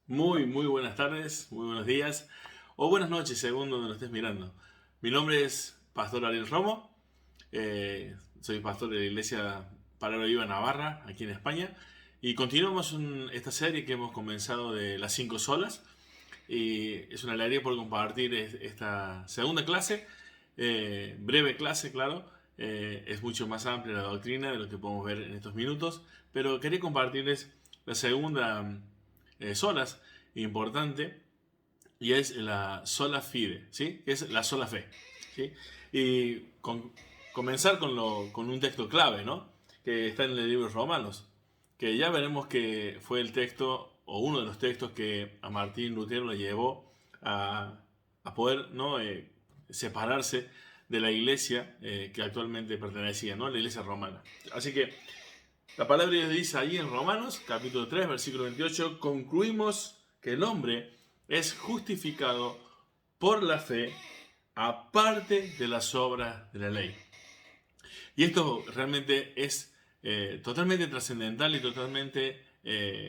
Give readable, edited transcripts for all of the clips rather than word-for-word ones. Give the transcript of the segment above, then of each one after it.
Muy buenas tardes, muy buenos días o buenas noches según donde nos estés mirando. Mi nombre es Pastor Ariel Romo, soy pastor de la iglesia Palabra Viva Navarra, aquí en España, y continuamos esta serie que hemos comenzado de las 5 solas, y es una alegría por compartir esta segunda clase, breve clase, claro. Es mucho más amplia la doctrina de lo que podemos ver en estos minutos, pero quería compartirles la segunda solas importante, y es la sola fide, ¿sí? Que es la sola fe, ¿sí? Y comenzar con un texto clave, ¿no? Que está en el libro de Romanos, que ya veremos que fue el texto o uno de los textos que a Martín Lutero le llevó a poder, ¿no? Separarse de la iglesia que actualmente pertenecía, ¿no? La iglesia romana. Así que la palabra de Dios dice ahí en Romanos, capítulo 3, versículo 28, concluimos que el hombre es justificado por la fe aparte de las obras de la ley. Y esto realmente es totalmente trascendental y totalmente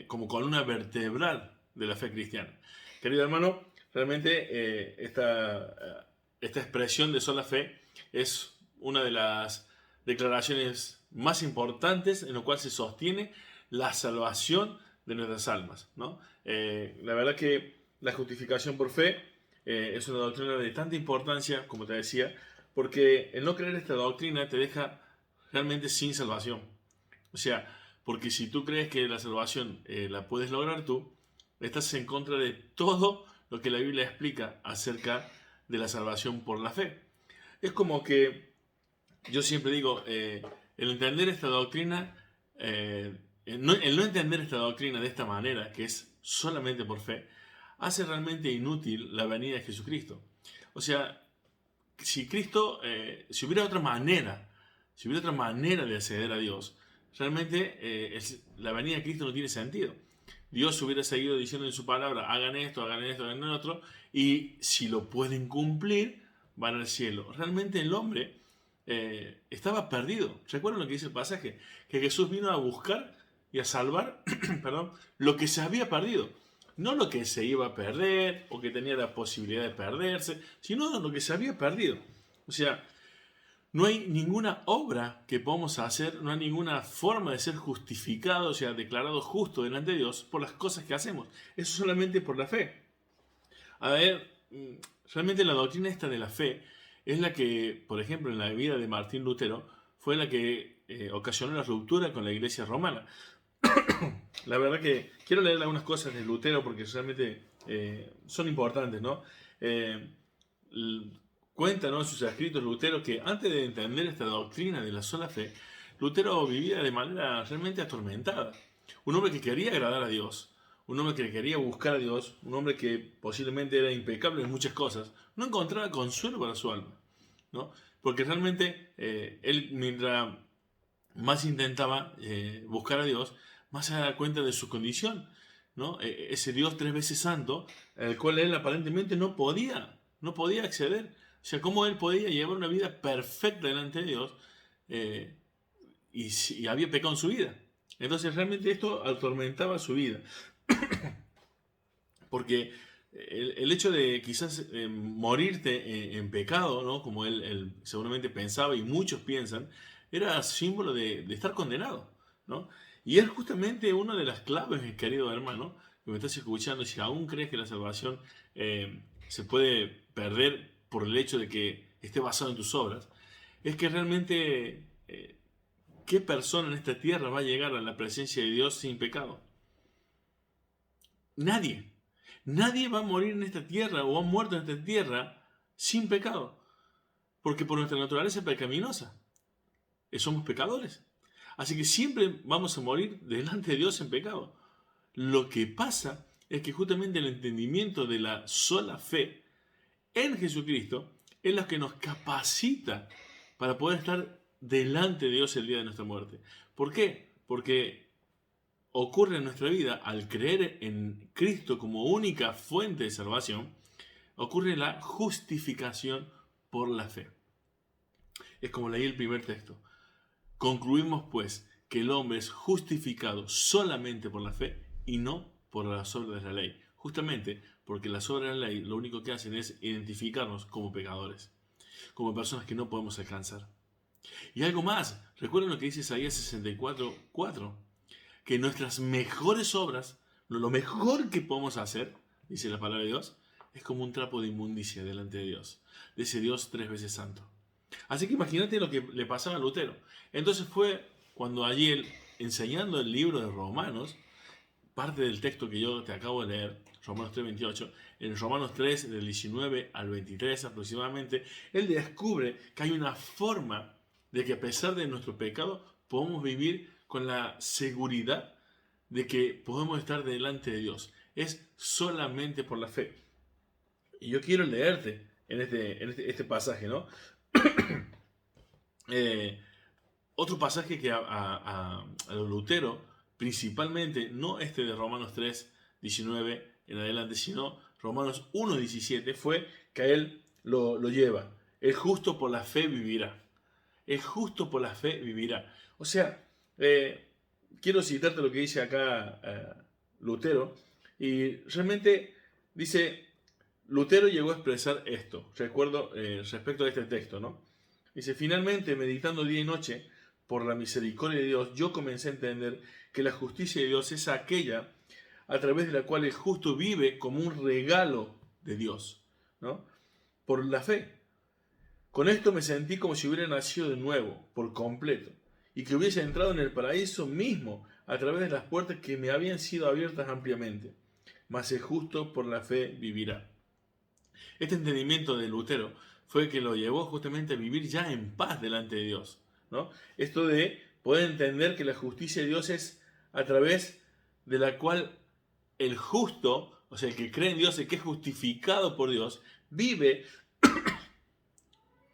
como columna vertebral de la fe cristiana. Querido hermano, realmente esta expresión de sola fe es una de las declaraciones más importantes en lo cual se sostiene la salvación de nuestras almas, ¿no? La verdad que la justificación por fe es una doctrina de tanta importancia, como te decía, porque el no creer esta doctrina te deja realmente sin salvación. O sea, porque si tú crees que la salvación la puedes lograr tú, estás en contra de todo lo que la Biblia explica acerca de la salvación por la fe. Es como que yo siempre digo, el entender esta doctrina, el no entender esta doctrina de esta manera, que es solamente por fe, hace realmente inútil la venida de Jesucristo. O sea, si Cristo, si hubiera otra manera de acceder a Dios, realmente la venida de Cristo no tiene sentido. Dios hubiera seguido diciendo en su palabra, hagan esto, hagan esto, hagan lo otro, y si lo pueden cumplir, van al cielo. Realmente el hombre estaba perdido. ¿Recuerdan lo que dice el pasaje? Que Jesús vino a buscar y a salvar, perdón, lo que se había perdido. No lo que se iba a perder o que tenía la posibilidad de perderse, sino lo que se había perdido. O sea, no hay ninguna obra que podamos hacer, no hay ninguna forma de ser justificado, o sea, declarado justo delante de Dios por las cosas que hacemos. Eso solamente por la fe. A ver, realmente la doctrina esta de la fe es la que, por ejemplo, en la vida de Martín Lutero, fue la que ocasionó la ruptura con la iglesia romana. La verdad que quiero leer algunas cosas de Lutero porque realmente son importantes, ¿no? Eh, Cuenta, ¿no?, en sus escritos Lutero que antes de entender esta doctrina de la sola fe, Lutero vivía de manera realmente atormentada. Un hombre que quería agradar a Dios, un hombre que quería buscar a Dios, un hombre que posiblemente era impecable en muchas cosas, no encontraba consuelo para su alma, ¿no? Porque realmente él, mientras más intentaba buscar a Dios, más se da cuenta de su condición, ¿no? Ese Dios tres veces santo, al cual él aparentemente no podía acceder. O sea, cómo él podía llevar una vida perfecta delante de Dios eh, y había pecado en su vida. Entonces realmente esto atormentaba su vida. Porque el hecho de quizás morirte en pecado, ¿no?, como él seguramente pensaba y muchos piensan, era símbolo de estar condenado, ¿no? Y es justamente una de las claves, mi querido hermano, que me estás escuchando, si aún crees que la salvación se puede perder por el hecho de que esté basado en tus obras, es que realmente, ¿qué persona en esta tierra va a llegar a la presencia de Dios sin pecado? Nadie. Nadie va a morir en esta tierra o ha muerto en esta tierra sin pecado. Porque por nuestra naturaleza pecaminosa somos pecadores. Así que siempre vamos a morir delante de Dios en pecado. Lo que pasa es que justamente el entendimiento de la sola fe en Jesucristo es lo que nos capacita para poder estar delante de Dios el día de nuestra muerte. ¿Por qué? Porque ocurre en nuestra vida al creer en Cristo como única fuente de salvación, ocurre la justificación por la fe. Es como leí el primer texto. Concluimos pues que el hombre es justificado solamente por la fe y no por las obras de la ley. Justamente porque las obras de la ley lo único que hacen es identificarnos como pecadores, como personas que no podemos alcanzar. Y algo más, recuerden lo que dice Isaías 64:4, que nuestras mejores obras, lo mejor que podemos hacer, dice la palabra de Dios, es como un trapo de inmundicia delante de Dios, de ese Dios 3 veces santo. Así que imagínate lo que le pasaba a Lutero. Entonces fue cuando allí él, enseñando el libro de Romanos, parte del texto que yo te acabo de leer, Romanos 3:28, en Romanos 3, del 19 al 23 aproximadamente, él descubre que hay una forma de que a pesar de nuestro pecado podemos vivir con la seguridad de que podemos estar delante de Dios. Es solamente por la fe. Y yo quiero leerte en este pasaje, ¿no? Otro pasaje que a Lutero, principalmente, no este de Romanos 3, 19 en adelante, sino Romanos 1, 17, fue que a él lo lleva. El justo por la fe vivirá. El justo por la fe vivirá. O sea, quiero citarte lo que dice acá Lutero. Y realmente dice, Lutero llegó a expresar esto, recuerdo, respecto a este texto, ¿no? Dice, finalmente, meditando día y noche por la misericordia de Dios, yo comencé a entender que la justicia de Dios es aquella a través de la cual el justo vive como un regalo de Dios, ¿no? Por la fe. Con esto me sentí como si hubiera nacido de nuevo, por completo, y que hubiese entrado en el paraíso mismo a través de las puertas que me habían sido abiertas ampliamente. Mas el justo por la fe vivirá. Este entendimiento de Lutero fue que lo llevó justamente a vivir ya en paz delante de Dios, ¿no? Esto de poder entender que la justicia de Dios es a través de la cual el justo, o sea, el que cree en Dios, el que es justificado por Dios, vive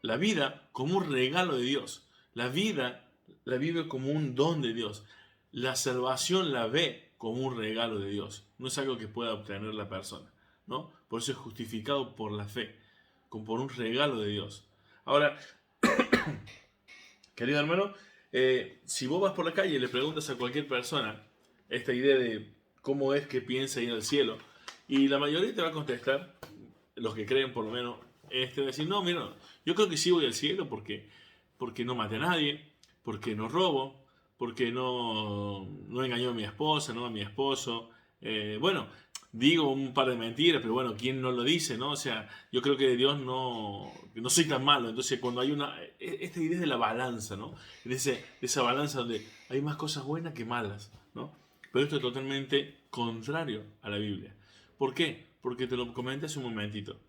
la vida como un regalo de Dios. La vida la vive como un don de Dios. La salvación la ve como un regalo de Dios. No es algo que pueda obtener la persona, ¿no? Por eso es justificado por la fe, como por un regalo de Dios. Ahora, querido hermano, si vos vas por la calle y le preguntas a cualquier persona esta idea de cómo es que piensa ir al cielo, y la mayoría te va a contestar, los que creen por lo menos, decir, no, mira, yo creo que sí voy al cielo porque no maté a nadie, porque no robo, porque no engañó a mi esposa, no a mi esposo. Bueno, digo un par de mentiras, pero bueno, ¿quién no lo dice, no? O sea, yo creo que de Dios no soy tan malo. Entonces, cuando hay esta idea de la balanza, ¿no? De esa balanza donde hay más cosas buenas que malas, ¿no? Pero esto es totalmente contrario a la Biblia. ¿Por qué? Porque te lo comenté hace un momentito.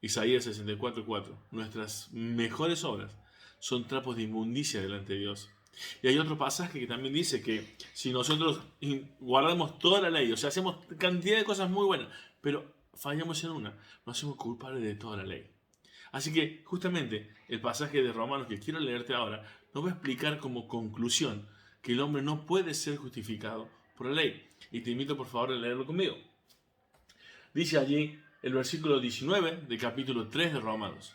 Isaías 64:4. Nuestras mejores obras son trapos de inmundicia delante de Dios. Y hay otro pasaje que también dice que si nosotros guardamos toda la ley, o sea, hacemos cantidad de cosas muy buenas, pero fallamos en una, nos hacemos culpables de toda la ley. Así que justamente el pasaje de Romanos que quiero leerte ahora nos va a explicar como conclusión que el hombre no puede ser justificado por la ley. Y te invito por favor a leerlo conmigo. Dice allí el versículo 19 del capítulo 3 de Romanos.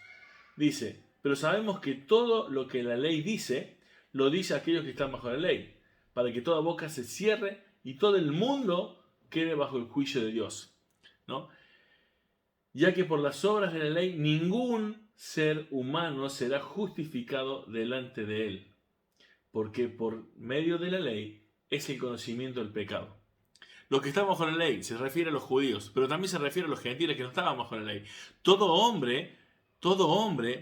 Dice, pero sabemos que todo lo que la ley dice, lo dice a aquellos que están bajo la ley, para que toda boca se cierre y todo el mundo quede bajo el juicio de Dios, ¿no? Ya que por las obras de la ley ningún ser humano será justificado delante de él, porque por medio de la ley es el conocimiento del pecado. Los que están bajo la ley se refiere a los judíos, pero también se refiere a los gentiles que no estaban bajo la ley. Todo hombre,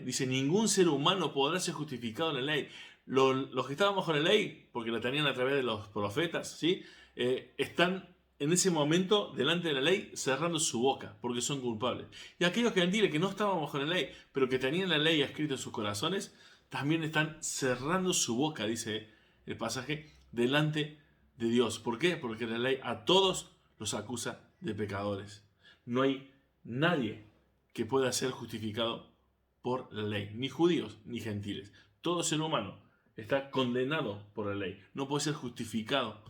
dice, ningún ser humano podrá ser justificado en la ley. Los que estaban bajo la ley, porque la tenían a través de los profetas, ¿sí? Están en ese momento delante de la ley cerrando su boca, porque son culpables. Y aquellos gentiles que no estaban bajo la ley, pero que tenían la ley escrita en sus corazones, también están cerrando su boca, dice el pasaje, delante de Dios. ¿Por qué? Porque la ley a todos los acusa de pecadores. No hay nadie que pueda ser justificado por la ley, ni judíos ni gentiles. Todo ser humano está condenado por la ley. No puede ser justificado,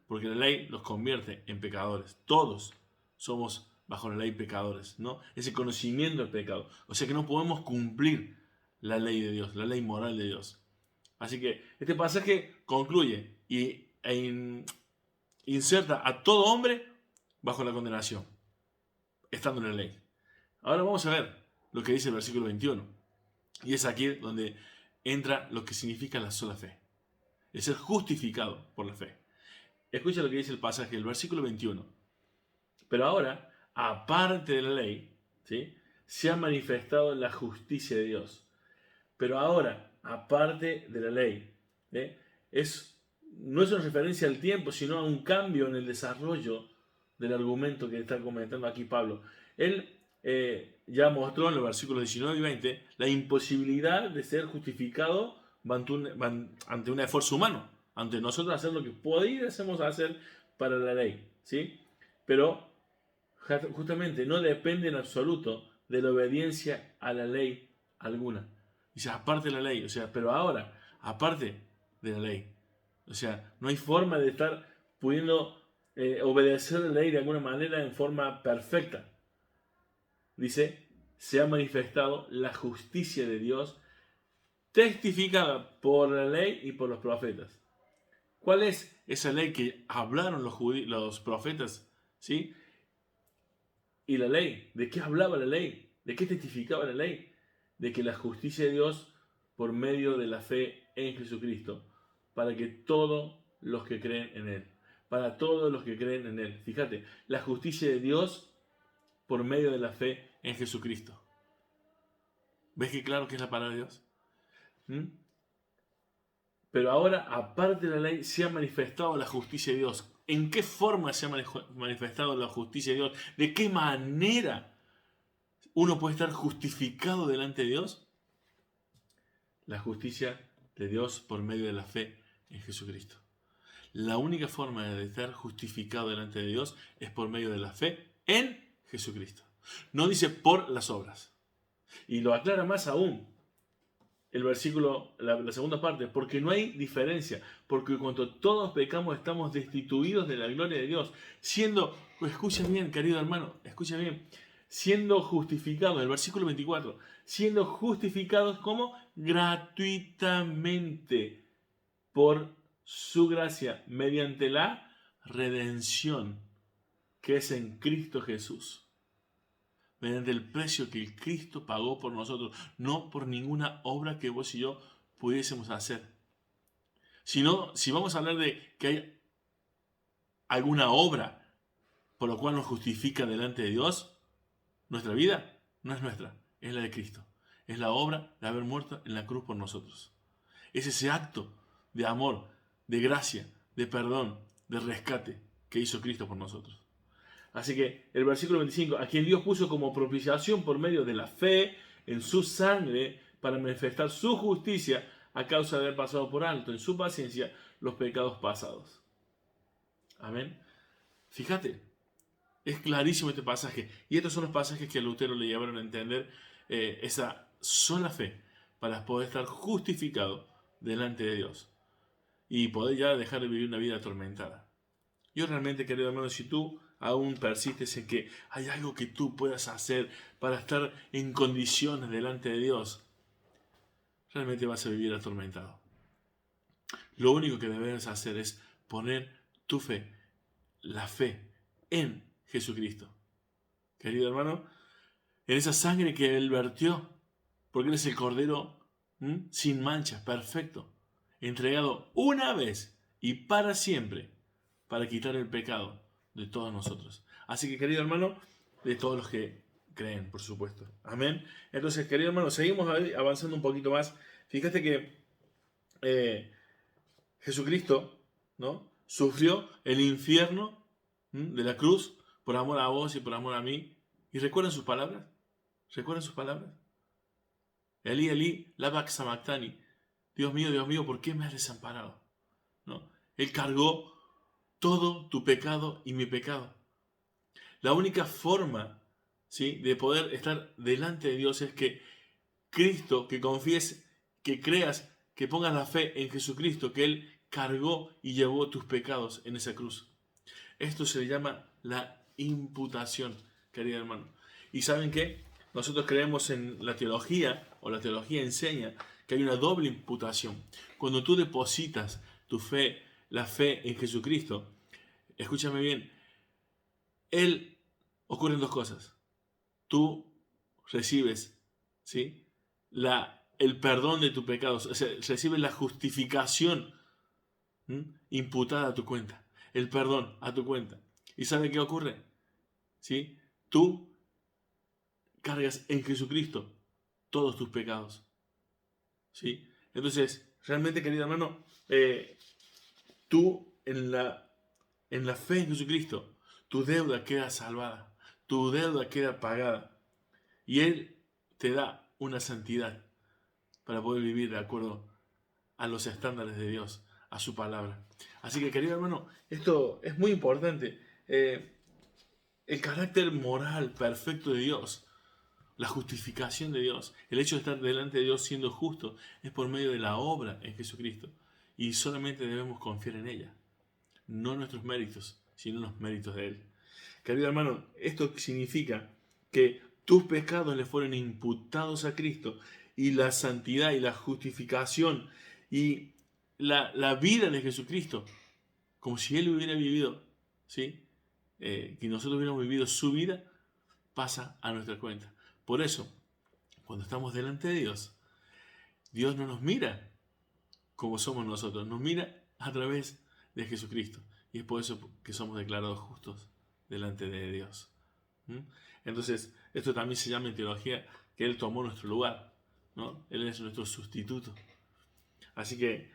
porque la ley los convierte en pecadores. Todos somos bajo la ley pecadores, ¿no? Ese conocimiento del pecado. O sea que no podemos cumplir la ley de Dios, la ley moral de Dios. Así que este pasaje concluye y inserta a todo hombre bajo la condenación, estando en la ley. Ahora vamos a ver lo que dice el versículo 21. Y es aquí donde entra lo que significa la sola fe. Es ser justificado por la fe. Escucha lo que dice el pasaje, el versículo 21. Pero ahora, aparte de la ley, ¿sí?, se ha manifestado la justicia de Dios. Pero ahora, aparte de la ley, ¿eh? No es una referencia al tiempo, sino a un cambio en el desarrollo del argumento que está comentando aquí Pablo. Él ya mostró en los versículos 19 y 20 la imposibilidad de ser justificado ante un esfuerzo humano, ante nosotros hacer lo que pudiésemos hacer para la ley, ¿sí? Pero justamente no depende en absoluto de la obediencia a la ley alguna. Dice, aparte de la ley, o sea, pero ahora, aparte de la ley. O sea, no hay forma de estar pudiendo obedecer la ley de alguna manera en forma perfecta. Dice, se ha manifestado la justicia de Dios testificada por la ley y por los profetas. ¿Cuál es esa ley que hablaron los profetas? ¿Sí? ¿Y la ley? ¿De qué hablaba la ley? ¿De qué testificaba la ley? De que la justicia de Dios por medio de la fe en Jesucristo, para que todos los que creen en Él, para todos los que creen en Él. Fíjate, la justicia de Dios por medio de la fe en Jesucristo. ¿Ves qué claro que es la palabra de Dios? Pero ahora, aparte de la ley, se ha manifestado la justicia de Dios. ¿En qué forma se ha manifestado la justicia de Dios? ¿De qué manera uno puede estar justificado delante de Dios? La justicia de Dios por medio de la fe en Jesucristo. La única forma de estar justificado delante de Dios es por medio de la fe en Jesucristo. No dice por las obras. Y lo aclara más aún el versículo, la segunda parte, porque no hay diferencia, porque cuando todos pecamos estamos destituidos de la gloria de Dios, siendo, escucha bien, querido hermano, escucha bien, siendo justificados, el versículo 24, siendo justificados como gratuitamente por su gracia, mediante la redención que es en Cristo Jesús. Mediante el precio que el Cristo pagó por nosotros, no por ninguna obra que vos y yo pudiésemos hacer. Sino, si vamos a hablar de que hay alguna obra por la cual nos justifica delante de Dios, nuestra vida no es nuestra, es la de Cristo. Es la obra de haber muerto en la cruz por nosotros. Es ese acto de amor, de gracia, de perdón, de rescate que hizo Cristo por nosotros. Así que el versículo 25, a quien Dios puso como propiciación por medio de la fe en su sangre para manifestar su justicia a causa de haber pasado por alto en su paciencia los pecados pasados. Amén. Fíjate, es clarísimo este pasaje. Y estos son los pasajes que a Lutero le llevaron a entender esa sola fe para poder estar justificado delante de Dios y poder ya dejar de vivir una vida atormentada. Yo realmente, querido hermano, si tú aún persistes en que hay algo que tú puedas hacer para estar en condiciones delante de Dios, realmente vas a vivir atormentado. Lo único que debes hacer es poner tu fe, la fe en Jesucristo. Querido hermano, en esa sangre que Él vertió, porque Él es el Cordero sin mancha, perfecto, entregado una vez y para siempre, para quitar el pecado de todos nosotros. Así que, querido hermano, de todos los que creen, por supuesto. Amén. Entonces, querido hermano, seguimos avanzando un poquito más. Fíjate que Jesucristo, ¿no?, sufrió el infierno de la cruz por amor a vos y por amor a mí. ¿Y recuerdan sus palabras? ¿Recuerdan sus palabras? Elí, Elí, lama sabactani. Dios mío, ¿por qué me has desamparado? ¿No? Él cargó todo tu pecado y mi pecado. La única forma, ¿sí?, de poder estar delante de Dios es que Cristo, que confíes, que creas, que pongas la fe en Jesucristo, que Él cargó y llevó tus pecados en esa cruz. Esto se le llama la imputación, querido hermano. ¿Y saben qué? Nosotros creemos en la teología, o la teología enseña que hay una doble imputación. Cuando tú depositas tu fe, la fe en Jesucristo, escúchame bien, ocurren dos cosas. Tú recibes, ¿sí?, el perdón de tus pecados, o sea, recibes la justificación, imputada a tu cuenta, el perdón a tu cuenta. ¿Y sabe qué ocurre? ¿Sí? Tú cargas en Jesucristo todos tus pecados. ¿Sí? Entonces, realmente, querido hermano, tú en la fe en Jesucristo, tu deuda queda salvada, tu deuda queda pagada. Y Él te da una santidad para poder vivir de acuerdo a los estándares de Dios, a su palabra. Así que, querido hermano, esto es muy importante. El carácter moral perfecto de Dios, la justificación de Dios, el hecho de estar delante de Dios siendo justo, es por medio de la obra en Jesucristo. Y solamente debemos confiar en ella. No nuestros méritos, sino los méritos de Él. Querido hermano, esto significa que tus pecados le fueron imputados a Cristo, y la santidad y la justificación y la vida de Jesucristo, como si Él hubiera vivido, ¿sí?, que nosotros hubiéramos vivido su vida, pasa a nuestra cuenta. Por eso, cuando estamos delante de Dios, Dios no nos mira como somos nosotros, nos mira a través de Jesucristo. Y es por eso que somos declarados justos delante de Dios. Entonces, esto también se llama en teología que Él tomó nuestro lugar, ¿no? Él es nuestro sustituto. Así que,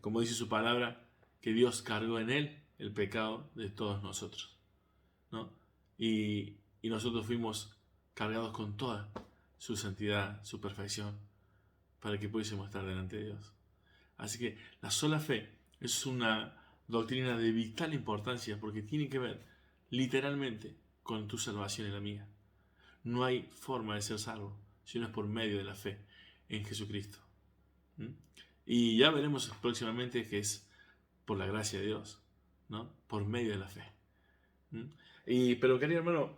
como dice su palabra, que Dios cargó en Él el pecado de todos nosotros, ¿no? Y nosotros fuimos cargados con toda su santidad, su perfección, para que pudiésemos estar delante de Dios. Así que la sola fe es una doctrina de vital importancia, porque tiene que ver literalmente con tu salvación y la mía. No hay forma de ser salvo si no es por medio de la fe en Jesucristo. Y ya veremos próximamente que es por la gracia de Dios, ¿no? Por medio de la fe. Pero querido hermano,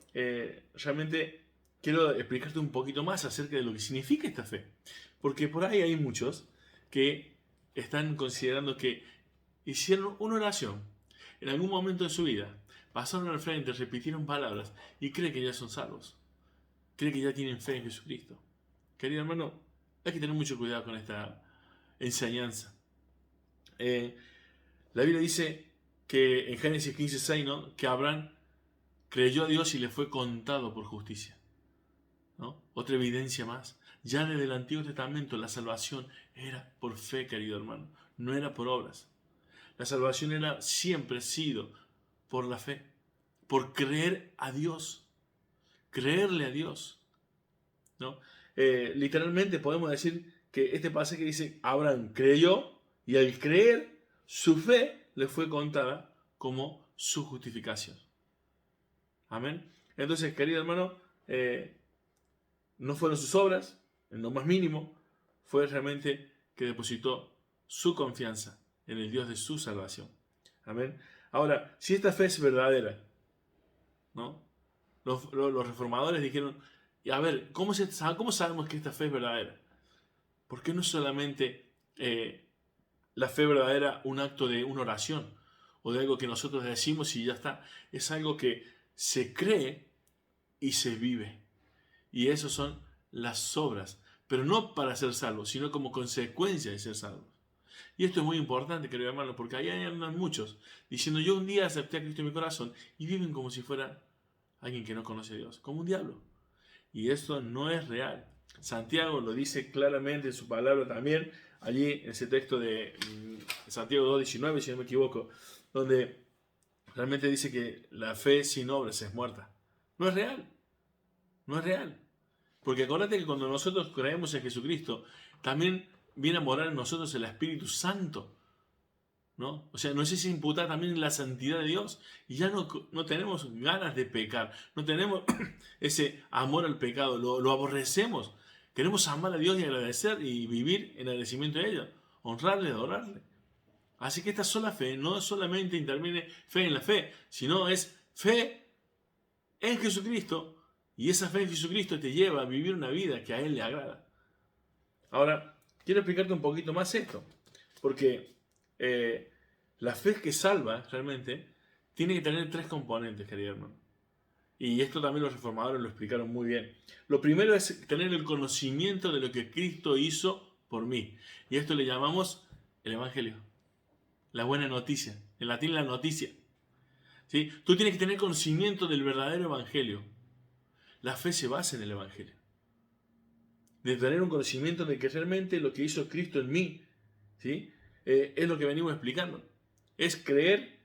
realmente quiero explicarte un poquito más acerca de lo que significa esta fe. Porque por ahí hay muchos que están considerando que hicieron una oración en algún momento de su vida, pasaron al frente, repitieron palabras y creen que ya son salvos. Creen que ya tienen fe en Jesucristo. Querido hermano, hay que tener mucho cuidado con esta enseñanza. La Biblia dice que en Génesis 15:6, ¿no?, que Abraham creyó a Dios y le fue contado por justicia, ¿no? Otra evidencia más. Ya desde el Antiguo Testamento la salvación era por fe, querido hermano, no era por obras. La salvación era siempre sido por la fe, por creer a Dios, creerle a Dios, ¿no? Literalmente podemos decir que este pasaje dice: Abraham creyó y al creer su fe le fue contada como su justificación. Amén. Entonces, querido hermano, no fueron sus obras, en lo más mínimo, fue realmente que depositó su confianza en el Dios de su salvación. Amén. Ahora, si esta fe es verdadera, ¿no? Los reformadores dijeron: a ver, ¿cómo sabemos que esta fe es verdadera? Porque no es solamente la fe verdadera un acto de una oración o de algo que nosotros decimos y ya está. Es algo que se cree y se vive. Y eso son las obras, pero no para ser salvos, sino como consecuencia de ser salvos. Y esto es muy importante, querido hermano, porque ahí andan muchos diciendo: yo un día acepté a Cristo en mi corazón, y viven como si fuera alguien que no conoce a Dios, como un diablo. Y esto no es real. Santiago lo dice claramente en su palabra también, allí en ese texto de Santiago 2:19, si no me equivoco, donde realmente dice que la fe sin obras es muerta. No es real. No es real. Porque acuérdate que cuando nosotros creemos en Jesucristo, también viene a morar en nosotros el Espíritu Santo, ¿no? O sea, nos es imputada también la santidad de Dios. Y ya no tenemos ganas de pecar. No tenemos ese amor al pecado. Lo aborrecemos. Queremos amar a Dios y agradecer y vivir en agradecimiento a Él. Honrarle, adorarle. Así que esta sola fe no solamente interviene fe en la fe, sino es fe en Jesucristo. Y esa fe en Jesucristo te lleva a vivir una vida que a Él le agrada. Ahora, quiero explicarte un poquito más esto. Porque la fe que salva realmente tiene que tener 3 componentes, querido hermano. Y esto también los reformadores lo explicaron muy bien. Lo primero es tener el conocimiento de lo que Cristo hizo por mí. Y esto le llamamos el Evangelio. La buena noticia. En latín, la noticia. ¿Sí? Tú tienes que tener conocimiento del verdadero Evangelio. La fe se basa en el Evangelio. De tener un conocimiento de que realmente lo que hizo Cristo en mí, ¿sí? Es lo que venimos explicando. Es creer,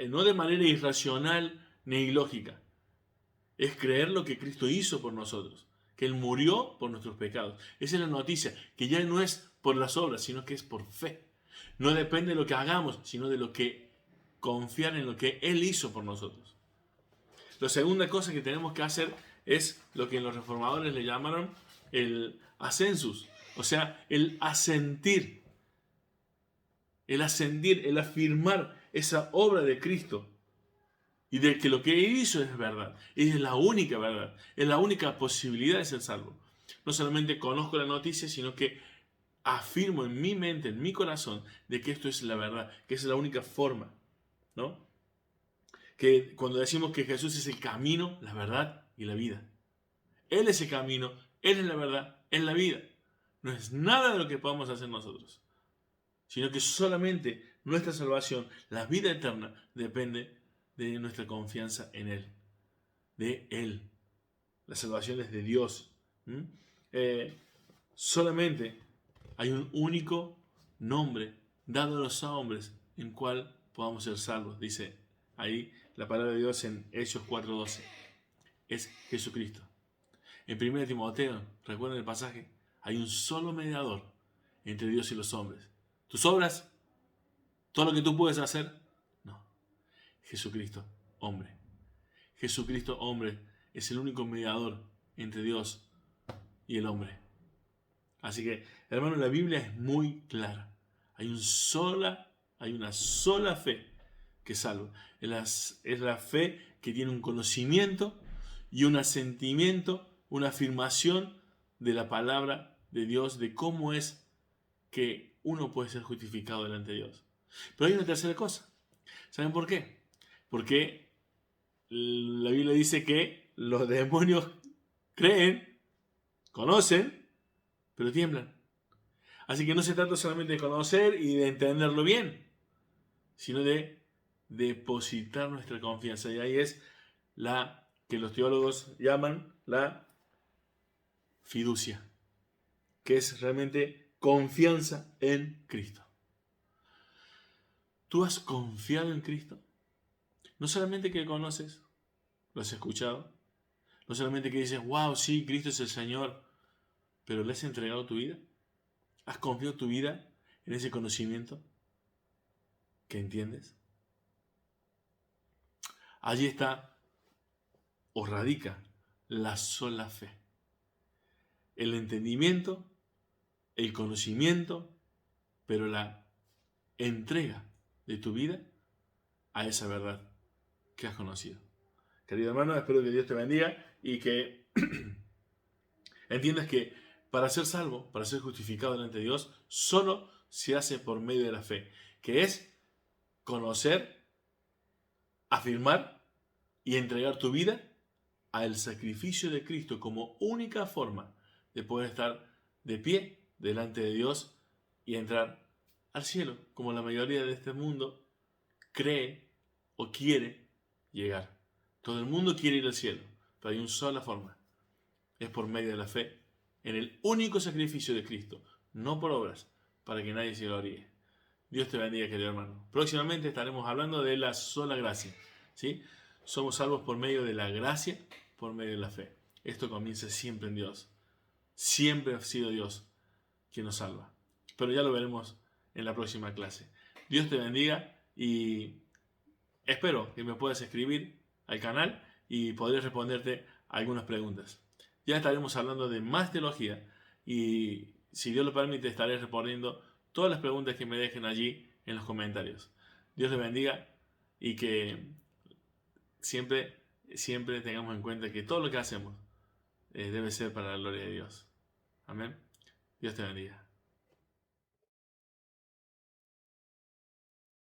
no de manera irracional ni ilógica. Es creer lo que Cristo hizo por nosotros. Que Él murió por nuestros pecados. Esa es la noticia, que ya no es por las obras, sino que es por fe. No depende de lo que hagamos, sino de lo que confiar en lo que Él hizo por nosotros. La segunda cosa que tenemos que hacer es lo que los reformadores le llamaron el ascensus, o sea, el asentir, el afirmar esa obra de Cristo y de que lo que Él hizo es verdad, es la única verdad, es la única posibilidad de ser salvo. No solamente conozco la noticia, sino que afirmo en mi mente, en mi corazón, de que esto es la verdad, que es la única forma, ¿no? Que cuando decimos que Jesús es el camino, la verdad y la vida. Él es el camino, Él es la verdad, es la vida. No es nada de lo que podamos hacer nosotros, sino que solamente nuestra salvación, la vida eterna, depende de nuestra confianza en Él, de Él. La salvación es de Dios. Solamente hay un único nombre dado a los hombres en cual podamos ser salvos, dice ahí la palabra de Dios en Hechos 4:12. Es Jesucristo. En 1 Timoteo, recuerden el pasaje, hay un solo mediador entre Dios y los hombres. ¿Tus obras? ¿Todo lo que tú puedes hacer? No. Jesucristo, hombre. Jesucristo, hombre, es el único mediador entre Dios y el hombre. Así que, hermano, la Biblia es muy clara. Hay una sola fe que salva. Es la fe que tiene un conocimiento y un asentimiento, una afirmación de la palabra de Dios, de cómo es que uno puede ser justificado delante de Dios. Pero hay una tercera cosa. ¿Saben por qué? Porque la Biblia dice que los demonios creen, conocen, pero tiemblan. Así que no se trata solamente de conocer y de entenderlo bien, sino de depositar nuestra confianza. Y ahí es la que los teólogos llaman la fiducia, que es realmente confianza en Cristo. ¿Tú has confiado en Cristo? No solamente que conoces, lo has escuchado, no solamente que dices, wow, sí, Cristo es el Señor, pero ¿le has entregado tu vida? ¿Has confiado tu vida en ese conocimiento que entiendes? Allí está o radica la sola fe. El entendimiento, el conocimiento, pero la entrega de tu vida a esa verdad que has conocido. Querido hermano, espero que Dios te bendiga y que entiendas que para ser salvo, para ser justificado delante de Dios, solo se hace por medio de la fe, que es conocer, afirmar y entregar tu vida al sacrificio de Cristo como única forma de poder estar de pie delante de Dios y entrar al cielo, como la mayoría de este mundo cree o quiere llegar. Todo el mundo quiere ir al cielo, pero hay una sola forma. Es por medio de la fe en el único sacrificio de Cristo, no por obras, para que nadie se gloríe. Dios te bendiga, querido hermano. Próximamente estaremos hablando de la sola gracia, ¿sí? Somos salvos por medio de la gracia, por medio de la fe. Esto comienza siempre en Dios. Siempre ha sido Dios quien nos salva. Pero ya lo veremos en la próxima clase. Dios te bendiga y espero que me puedas escribir al canal y podré responderte algunas preguntas. Ya estaremos hablando de más teología y si Dios lo permite estaré respondiendo todas las preguntas que me dejen allí en los comentarios. Dios te bendiga y que siempre tengamos en cuenta que todo lo que hacemos debe ser para la gloria de Dios. Amén. Dios te bendiga.